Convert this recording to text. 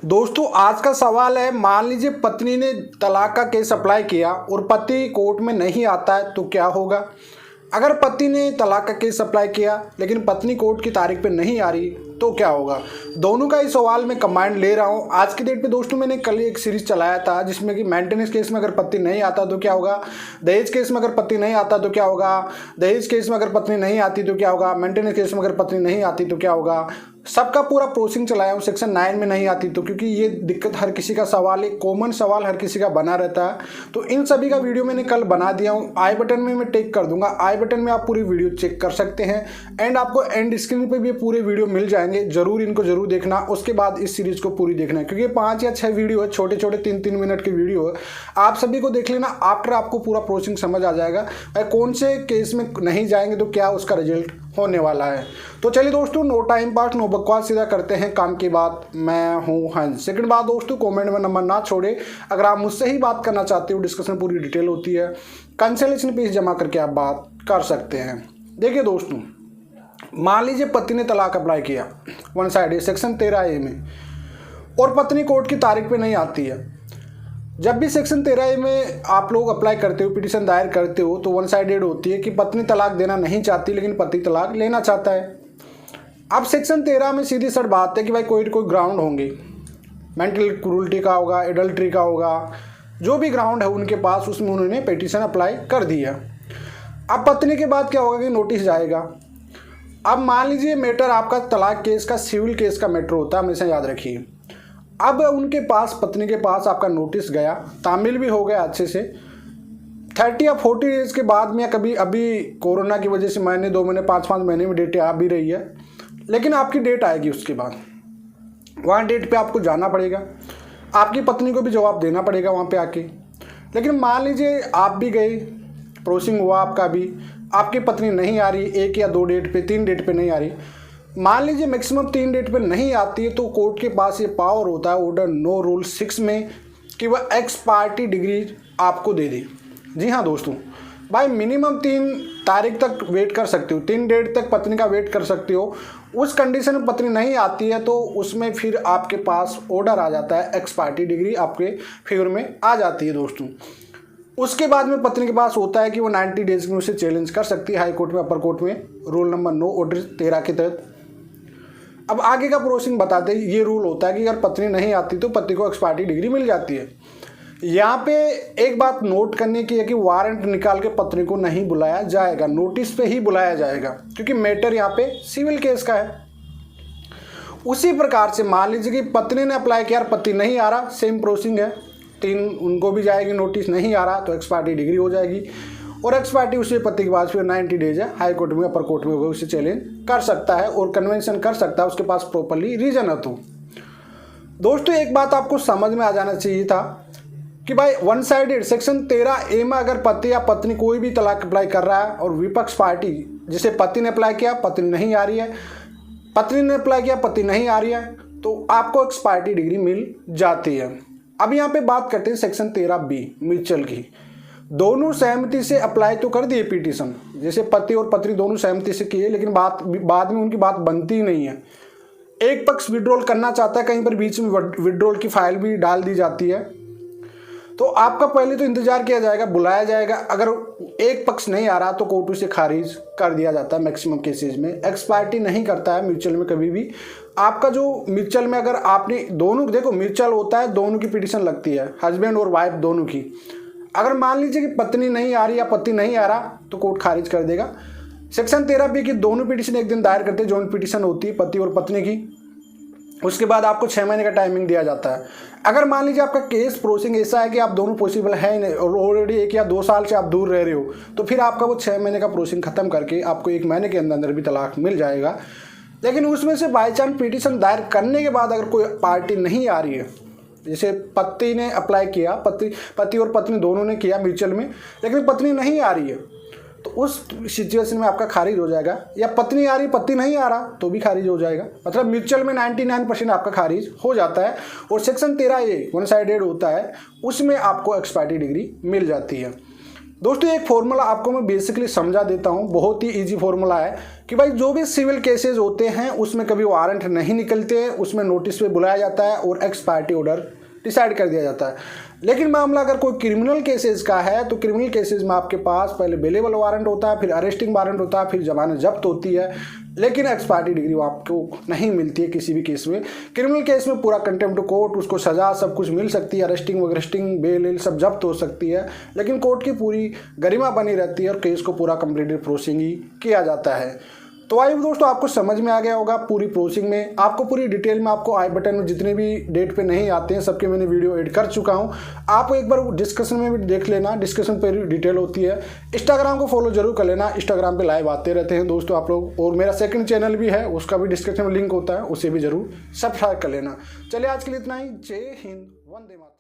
दोस्तों आज का सवाल है, मान लीजिए पत्नी ने तलाक का केस अप्लाई किया और पति कोर्ट में नहीं आता है तो क्या होगा। अगर पति ने तलाक का केस अप्लाई किया लेकिन पत्नी कोर्ट की तारीख पे नहीं आ रही तो क्या होगा। दोनों का ही सवाल मैं कमांड ले रहा हूँ। आज की डेट पे दोस्तों मैंने कल एक सीरीज चलाया था जिसमें कि मेंटेनेंस केस में अगर पति नहीं आता तो क्या होगा, दहेज केस में अगर पति नहीं आता तो क्या होगा, दहेज केस में अगर पत्नी नहीं आती तो क्या होगा, मेंटेनेंस केस में अगर पत्नी नहीं आती तो क्या होगा। सबका पूरा प्रोसेसिंग चलाया हूँ। सेक्शन 9 में नहीं आती तो, क्योंकि ये दिक्कत हर किसी का सवाल, एक कॉमन सवाल हर किसी का बना रहता है। तो इन सभी का वीडियो मैंने कल बना दिया हूँ। आई बटन में मैं टेक कर दूंगा, आई बटन में आप पूरी वीडियो चेक कर सकते हैं एंड आपको एंड स्क्रीन पे भी पूरे वीडियो मिल जाएंगे। जरूर इनको जरूर देखना, उसके बाद इस सीरीज को पूरी देखना है, क्योंकि 5 या 6 वीडियो है, छोटे छोटे 3-3 मिनट के वीडियो है। आप सभी को देख लेना, आफ्टर आपको पूरा प्रोसेसिंग समझ आ जाएगा कौन से केस में नहीं जाएंगे तो क्या उसका रिजल्ट होने वाला है। तो चलिए दोस्तों, नो टाइम पास नो बकवास, सीधा करते हैं काम की बात। मैं हूं हंस। सेकंड बात दोस्तों, कमेंट में नंबर ना छोड़े। अगर आप मुझसे ही बात करना चाहते हो, डिस्कशन पूरी डिटेल होती है, कंसल्टेशन फीस जमा करके आप बात कर सकते हैं। देखिए दोस्तों, मान लीजिए पति ने तलाक अप्लाई किया वन साइड सेक्शन 13A में और पत्नी कोर्ट की तारीख पे नहीं आती है। जब भी सेक्शन 13A में आप लोग अप्लाई करते हो, पिटीशन दायर करते हो, तो वन साइडेड होती है कि पत्नी तलाक देना नहीं चाहती लेकिन पति तलाक लेना चाहता है। अब सेक्शन 13 में सीधी सर बात है कि भाई कोई ग्राउंड होंगे, मेंटल क्रूरल्टी का होगा, एडल्ट्री का होगा, जो भी ग्राउंड है उनके पास, उसमें उन्होंने पिटीशन अप्लाई कर दिया। अब पत्नी के बाद क्या होगा कि नोटिस जाएगा। अब मान लीजिए मैटर आपका तलाक केस का सिविल केस का मैटर होता है, हमेशा याद रखिए। अब उनके पास, पत्नी के पास आपका नोटिस गया, तामील भी हो गया अच्छे से, 30 या 40 डेज के बाद में, या कभी अभी कोरोना की वजह से महीने 2 महीने 5-5 महीने में डेट आ भी रही है, लेकिन आपकी डेट आएगी। उसके बाद वहाँ डेट पे आपको जाना पड़ेगा, आपकी पत्नी को भी जवाब देना पड़ेगा वहाँ पे आके। लेकिन मान लीजिए आप भी गए, प्रोसेसिंग हुआ आपका भी, आपकी पत्नी नहीं आ रही, 1 या 2 डेट पे, 3 डेट पे नहीं आ रही, मान लीजिए मैक्सिमम 3 डेट पे नहीं आती है, तो कोर्ट के पास ये पावर होता है ऑर्डर नो रूल 6 में कि वह एक्स पार्टी डिग्री आपको दे दे। जी हाँ दोस्तों, भाई मिनिमम 3 तारीख तक वेट कर सकते हो, 3 डेट तक पत्नी का वेट कर सकते हो। उस कंडीशन में पत्नी नहीं आती है तो उसमें फिर आपके पास ऑर्डर आ जाता है, एक्स पार्टी डिग्री आपके फेवर में आ जाती है दोस्तों। उसके बाद में पत्नी के पास होता है कि वो 90 डेज में उसे चैलेंज कर सकती है हाई कोर्ट में, अपर कोर्ट में, रूल नंबर 9 ऑर्डर 13 के तहत। अब आगे का प्रोसेसिंग बताते हैं। ये रूल होता है कि अगर पत्नी नहीं आती तो पति को एक्स पार्टी डिग्री मिल जाती है। यहाँ पे एक बात नोट करने की है कि वारंट निकाल के पत्नी को नहीं बुलाया जाएगा, नोटिस पे ही बुलाया जाएगा, क्योंकि मैटर यहाँ पे सिविल केस का है। उसी प्रकार से मान लीजिए कि पत्नी ने अप्लाई किया, पति नहीं आ रहा, सेम प्रोसेसिंग है, 3 उनको भी जाएगी, नोटिस नहीं आ रहा तो एक्स पार्टी डिग्री हो जाएगी, और एक्स पार्टी उसे पति के पास फिर 90 डेज है, हाई कोर्ट में, अपर कोर्ट में उसे चैलेंज कर सकता है और कन्वेंशन कर सकता है, उसके पास प्रॉपरली रीजन है। तो दोस्तों एक बात आपको समझ में आ जाना चाहिए था कि भाई वन साइडेड सेक्शन 13A में अगर पति या पत्नी कोई भी तलाक अप्लाई कर रहा है और विपक्ष पार्टी, जैसे पति ने अप्लाई किया, पत्नी नहीं आ रही है, पत्नी ने अप्लाई किया, पति नहीं आ रही है, तो आपको एक्स पार्टी डिग्री मिल जाती है। अब यहाँ पे बात करते हैं सेक्शन 13B म्यूचुअल की। दोनों सहमति से अप्लाई तो कर दिए पिटीशन, जैसे पति और पत्नी दोनों सहमति से किए, लेकिन बाद में उनकी बात बनती नहीं है। एक पक्ष विड्रॉल करना चाहता है, कहीं पर बीच में विड्रॉल की फाइल भी डाल दी जाती है, तो आपका पहले तो इंतजार किया जाएगा, बुलाया जाएगा। अगर एक पक्ष नहीं आ रहा तो कोर्ट उसे खारिज कर दिया जाता है मैक्सिमम केसेज में। एक्स पार्टी नहीं करता है म्यूचुअल में कभी भी। आपका जो म्यूचुअल में अगर आपने दोनों, देखो म्यूचुअल होता है, दोनों की पिटीशन लगती है, हस्बैंड और वाइफ दोनों की। अगर मान लीजिए कि पत्नी नहीं आ रही या पति नहीं आ रहा तो कोर्ट खारिज कर देगा। सेक्शन 13B की दोनों पिटीशन एक दिन दायर करते हैं, जॉइंट पिटीशन होती है पति और पत्नी की। उसके बाद आपको 6 महीने का टाइमिंग दिया जाता है। अगर मान लीजिए आपका केस प्रोसेसिंग ऐसा है कि आप दोनों पॉसिबल है ही नहीं और ऑलरेडी 1 या 2 साल से आप दूर रह रहे हो, तो फिर आपका वो 6 महीने का प्रोसेसिंग खत्म करके आपको 1 महीने के अंदर भी तलाक मिल जाएगा। लेकिन उसमें से बाई चांस पिटीशन दायर करने के बाद अगर कोई पार्टी नहीं आ रही है, जैसे पति ने अप्लाई किया, पति और पत्नी दोनों ने किया म्यूचुअल में, लेकिन पत्नी नहीं आ रही है, तो उस सिचुएशन में आपका खारिज हो जाएगा। या पत्नी आ रही, पति नहीं आ रहा तो भी खारिज हो जाएगा। मतलब म्यूचुअल में 99% आपका खारिज हो जाता है। और सेक्शन 13A वन साइडेड होता है, उसमें आपको एक्स पार्टी डिग्री मिल जाती है। दोस्तों एक फॉर्मूला आपको मैं बेसिकली समझा देता हूँ, बहुत ही इजी फॉर्मूला है कि भाई जो भी सिविल केसेस होते हैं उसमें कभी वारंट नहीं निकलते हैं, उसमें नोटिस पे बुलाया जाता है और एक्स पार्टी ऑर्डर डिसाइड कर दिया जाता है। लेकिन मामला अगर कोई क्रिमिनल केसेस का है तो क्रिमिनल केसेस में आपके पास पहले बेलेबल वारंट होता है, फिर अरेस्टिंग वारंट होता है, फिर जमानत जब्त होती है, लेकिन एक्स पार्टी डिग्री आपको नहीं मिलती है किसी भी केस में। क्रिमिनल केस में पूरा कंटेम्प्ट कोर्ट, उसको सजा सब कुछ मिल सकती है, अरेस्टिंग बेल सब जब्त हो सकती है, लेकिन कोर्ट की पूरी गरिमा बनी रहती है और केस को पूरा कंप्लीटेड प्रोसेसिंग ही किया जाता है। तो आई दोस्तों आपको समझ में आ गया होगा पूरी प्रोसेसिंग में, आपको पूरी डिटेल में आपको आई बटन में जितने भी डेट पे नहीं आते हैं सबके मैंने वीडियो एड कर चुका हूं, आप एक बार डिस्कशन में भी देख लेना, डिस्कशन पे डिटेल होती है। इंस्टाग्राम को फॉलो जरूर कर लेना, इंस्टाग्राम पे लाइव आते रहते हैं दोस्तों आप लोग, और मेरा सेकंड चैनल भी है उसका भी डिस्क्रिप्शन में लिंक होता है, उसे भी जरूर सब्सक्राइब कर लेना। चलिए आज के लिए इतना ही, जय हिंद, वंदे मातरम।